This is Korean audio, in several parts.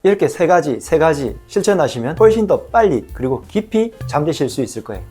이렇게 세 가지 실천하시면 훨씬 더 빨리 그리고 깊이 잠드실 수 있을 거예요.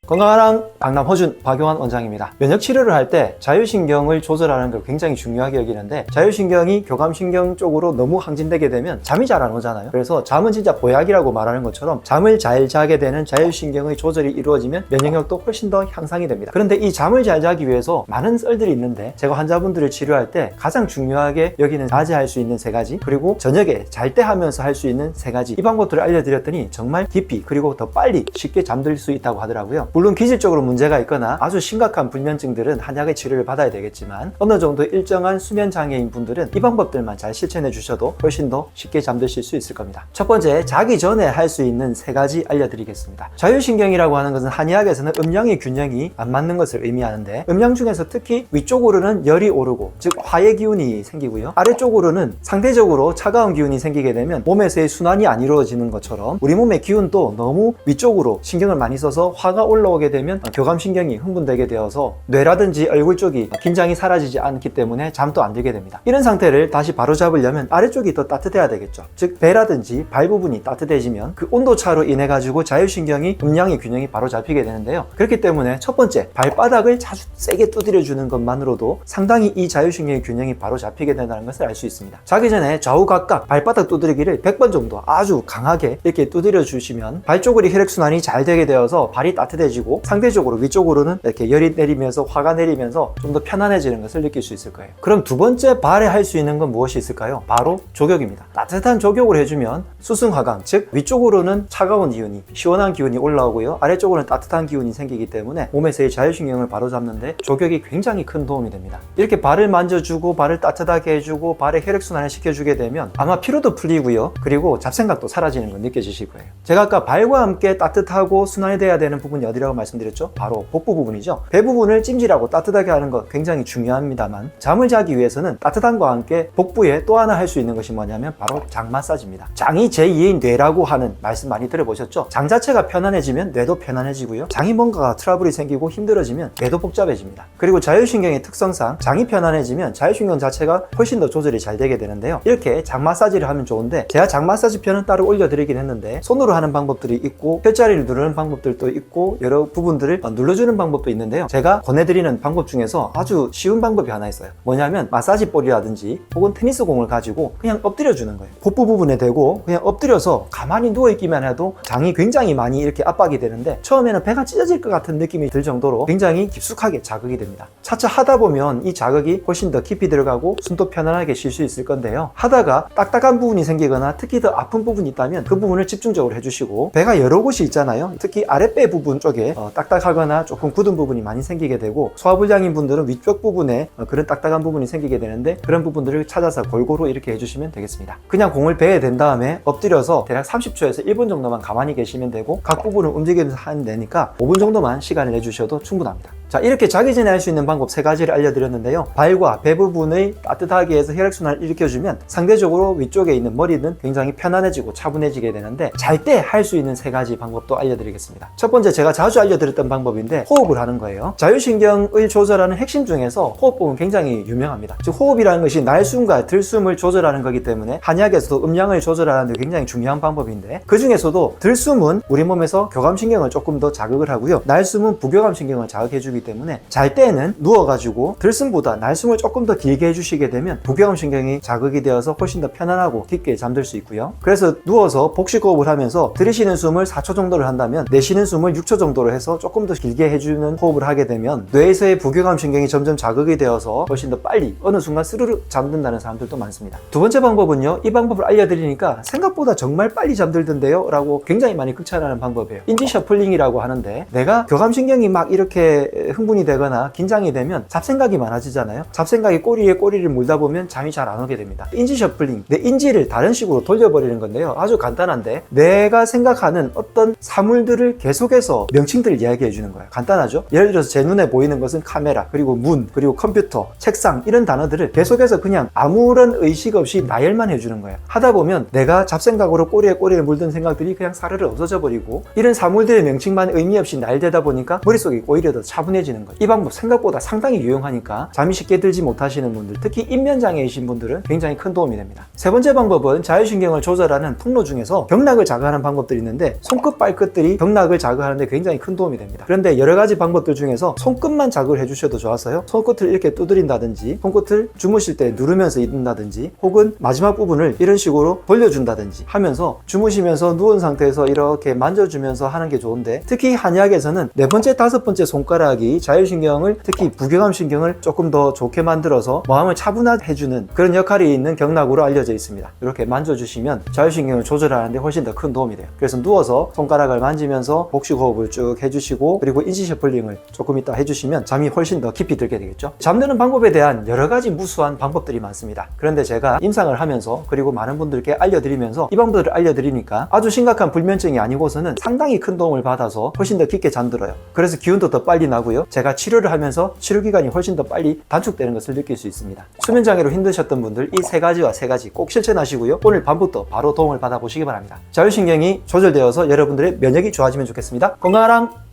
건강한 강남 허준 박용환 원장입니다. 면역 치료를 할 때 자율신경을 조절하는 걸 굉장히 중요하게 여기는데, 자율신경이 교감신경 쪽으로 너무 항진되게 되면 잠이 잘 안 오잖아요. 그래서 잠은 진짜 보약이라고 말하는 것처럼 잠을 잘 자게 되는 자율신경의 조절이 이루어지면 면역력도 훨씬 더 향상이 됩니다. 그런데 이 잠을 잘 자기 위해서 많은 썰들이 있는데, 제가 환자분들을 치료할 때 가장 중요하게 여기는 낮에 할 수 있는 3가지, 그리고 저녁에 잘 때 하면서 할 수 있는 3가지, 이 방법들을 알려드렸더니 정말 깊이 그리고 더 빨리 쉽게 잠들 수 있다고 하더라고요. 물론 기질적으로 문제가 있거나 아주 심각한 불면증들은 한약의 치료를 받아야 되겠지만, 어느 정도 일정한 수면 장애인 분들은 이 방법들만 잘 실천해 주셔도 훨씬 더 쉽게 잠드실 수 있을 겁니다. 첫 번째, 자기 전에 할 수 있는 3가지 알려드리겠습니다. 자율신경이라고 하는 것은 한의학에서는 음양의 균형이 안 맞는 것을 의미하는데, 음양 중에서 특히 위쪽으로는 열이 오르고, 즉 화의 기운이 생기고요, 아래쪽으로는 상대적으로 차가운 기운이 생기게 되면 몸에서의 순환이 안 이루어지는 것처럼, 우리 몸의 기운도 너무 위쪽으로 신경을 많이 써서 화가 올라오게 되면 교감신경이 흥분되게 되어서 뇌라든지 얼굴 쪽이 긴장이 사라지지 않기 때문에 잠도 안 들게 됩니다. 이런 상태를 다시 바로잡으려면 아래쪽이 더 따뜻해야 되겠죠. 즉 배라든지 발 부분이 따뜻해지면 그 온도차로 인해 가지고 자율신경이 음양의 균형이 바로 잡히게 되는데요. 그렇기 때문에 첫 번째, 발바닥을 자주 세게 두드려 주는 것만으로도 상당히 이 자율신경의 균형이 바로 잡히게 된다는 것을 알 수 있습니다. 자기 전에 좌우 각각 발바닥 두드리기를 100번 정도 아주 강하게 이렇게 두드려 주시면 발 쪽으로 혈액순환이 잘 되게 되어서 발이 따뜻해지고, 상대적으로 위쪽으로는 이렇게 열이 내리면서 화가 내리면서 좀 더 편안해지는 것을 느낄 수 있을 거예요. 그럼 두 번째 발에 할 수 있는 건 무엇이 있을까요? 바로 족욕입니다. 따뜻한 족욕을 해주면 수승화강, 즉 위쪽으로는 차가운 기운이, 시원한 기운이 올라오고요, 아래쪽으로는 따뜻한 기운이 생기기 때문에 몸에서의 자율신경을 바로잡는데 족욕이 굉장히 큰 도움이 됩니다. 이렇게 발을 만져주고 발을 따뜻하게 해주고 발에 혈액순환을 시켜주게 되면 아마 피로도 풀리고요, 그리고 잡생각도 사라지는 건 느껴지실 거예요. 제가 아까 발과 함께 따뜻하고 순환이 돼야 되는 부분이 어디라고 말씀드렸죠? 바로 복부 부분이죠. 배 부분을 찜질하고 따뜻하게 하는 것 굉장히 중요합니다만, 잠을 자기 위해서는 따뜻함과 함께 복부에 또 하나 할 수 있는 것이 뭐냐면 바로 장 마사지입니다. 장이 제2의 뇌라고 하는 말씀 많이 들어보셨죠? 장 자체가 편안해지면 뇌도 편안해지고요, 장이 뭔가 트러블이 생기고 힘들어지면 뇌도 복잡해집니다. 그리고 자율신경의 특성상 장이 편안해지면 자율신경 자체가 훨씬 더 조절이 잘 되게 되는데요. 이렇게 장 마사지를 하면 좋은데, 제가 장 마사지 편은 따로 올려드리긴 했는데, 손으로 하는 방법들이 있고 혈자리를 누르는 방법들도 있고 여러 부분들을 눌러주는 방법도 있는데요. 제가 권해드리는 방법 중에서 아주 쉬운 방법이 하나 있어요. 뭐냐면 마사지 볼이라든지 혹은 테니스 공을 가지고 그냥 엎드려 주는 거예요. 복부 부분에 대고 그냥 엎드려서 가만히 누워있기만 해도 장이 굉장히 많이 이렇게 압박이 되는데, 처음에는 배가 찢어질 것 같은 느낌이 들 정도로 굉장히 깊숙하게 자극이 됩니다. 차차 하다 보면 이 자극이 훨씬 더 깊이 들어가고 숨도 편안하게 쉴 수 있을 건데요. 하다가 딱딱한 부분이 생기거나 특히 더 아픈 부분이 있다면 그 부분을 집중적으로 해주시고, 배가 여러 곳이 있잖아요. 특히 아랫배 부분 쪽에 딱딱하거나 조금 굳은 부분이 많이 생기게 되고, 소화불량인 분들은 위쪽 부분에 그런 딱딱한 부분이 생기게 되는데, 그런 부분들을 찾아서 골고루 이렇게 해주시면 되겠습니다. 그냥 공을 배에 댄 다음에 엎드려서 대략 30초에서 1분 정도만 가만히 계시면 되고, 각 부분을 움직이면서 하면 되니까 5분 정도만 시간을 내주셔도 충분합니다. 자, 이렇게 자기 전에 할 수 있는 방법 3가지를 알려드렸는데요. 발과 배 부분을 따뜻하게 해서 혈액순환을 일으켜주면 상대적으로 위쪽에 있는 머리는 굉장히 편안해지고 차분해지게 되는데, 잘 때 할 수 있는 3가지 방법도 알려드리겠습니다. 첫 번째, 제가 자주 알려드렸던 방법인데 호흡을 하는 거예요. 자율신경을 조절하는 핵심 중에서 호흡법은 굉장히 유명합니다. 즉 호흡이라는 것이 날숨과 들숨을 조절하는 거기 때문에 한의학에서도 음양을 조절하는 데 굉장히 중요한 방법인데, 그 중에서도 들숨은 우리 몸에서 교감신경을 조금 더 자극을 하고요, 날숨은 부교감신경을 자극해주기 때문에 잘 때는 누워가지고 들숨보다 날숨을 조금 더 길게 해주시게 되면 부교감신경이 자극이 되어서 훨씬 더 편안하고 깊게 잠들 수 있고요. 그래서 누워서 복식호흡을 하면서 들이쉬는 숨을 4초 정도를 한다면 내쉬는 숨을 6초 정도로 해서 조금 더 길게 해주는 호흡을 하게 되면 뇌에서의 부교감신경이 점점 자극이 되어서 훨씬 더 빨리 어느 순간 스르르 잠든다는 사람들도 많습니다. 두 번째 방법은요, 이 방법을 알려드리니까 생각보다 정말 빨리 잠들던데요? 라고 굉장히 많이 극찬하는 방법이에요. 인지 셔플링이라고 하는데, 내가 교감신경이 막 이렇게 흥분이 되거나 긴장이 되면 잡생각이 많아지잖아요. 잡생각이 꼬리에 꼬리를 물다 보면 잠이 잘 안 오게 됩니다. 인지 셔플링, 내 인지를 다른 식으로 돌려버리는 건데요. 아주 간단한데, 내가 생각하는 어떤 사물들을 계속해서 명칭들을 이야기해 주는 거예요. 간단하죠? 예를 들어서 제 눈에 보이는 것은 카메라, 그리고 문, 그리고 컴퓨터, 책상, 이런 단어들을 계속해서 그냥 아무런 의식 없이 나열만 해주는 거예요. 하다 보면 내가 잡생각으로 꼬리에 꼬리를 물던 생각들이 그냥 사르르 없어져 버리고, 이런 사물들의 명칭만 의미 없이 나열되다 보니까 머릿속이 오히려 더 차분해 평온해지는 거예요. 이 방법 생각보다 상당히 유용하니까 잠이 쉽게 들지 못하시는 분들, 특히 입면장애이신 분들은 굉장히 큰 도움이 됩니다. 세 번째 방법은 자율신경을 조절하는 통로 중에서 경락을 자극하는 방법들이 있는데 손끝, 발끝들이 경락을 자극하는데 굉장히 큰 도움이 됩니다. 그런데 여러 가지 방법들 중에서 손끝만 자극을 해주셔도 좋아서요. 손끝을 이렇게 두드린다든지 손끝을 주무실 때 누르면서 있는다든지 혹은 마지막 부분을 이런 식으로 돌려준다든지 하면서 주무시면서 누운 상태에서 이렇게 만져주면서 하는 게 좋은데, 특히 한의학에서는 네 번째, 다섯 번째 손가락이 자율신경을, 특히 부교감신경을 조금 더 좋게 만들어서 마음을 차분해주는 그런 역할이 있는 경락으로 알려져 있습니다. 이렇게 만져주시면 자율신경을 조절하는데 훨씬 더 큰 도움이 돼요. 그래서 누워서 손가락을 만지면서 복식호흡을 쭉 해주시고 그리고 인지셔플링을 조금 이따 해주시면 잠이 훨씬 더 깊이 들게 되겠죠. 잠드는 방법에 대한 여러 가지 무수한 방법들이 많습니다. 그런데 제가 임상을 하면서 그리고 많은 분들께 알려드리면서 이 방법들을 알려드리니까 아주 심각한 불면증이 아니고서는 상당히 큰 도움을 받아서 훨씬 더 깊게 잠들어요. 그래서 기운도 더 빨리 나고요. 제가 치료를 하면서 치료 기간이 훨씬 더 빨리 단축되는 것을 느낄 수 있습니다. 수면장애로 힘드셨던 분들 이 세 가지와 세 가지 꼭 실천하시고요. 오늘 밤부터 바로 도움을 받아보시기 바랍니다. 자율신경이 조절되어서 여러분들의 면역이 좋아지면 좋겠습니다. 건강하랑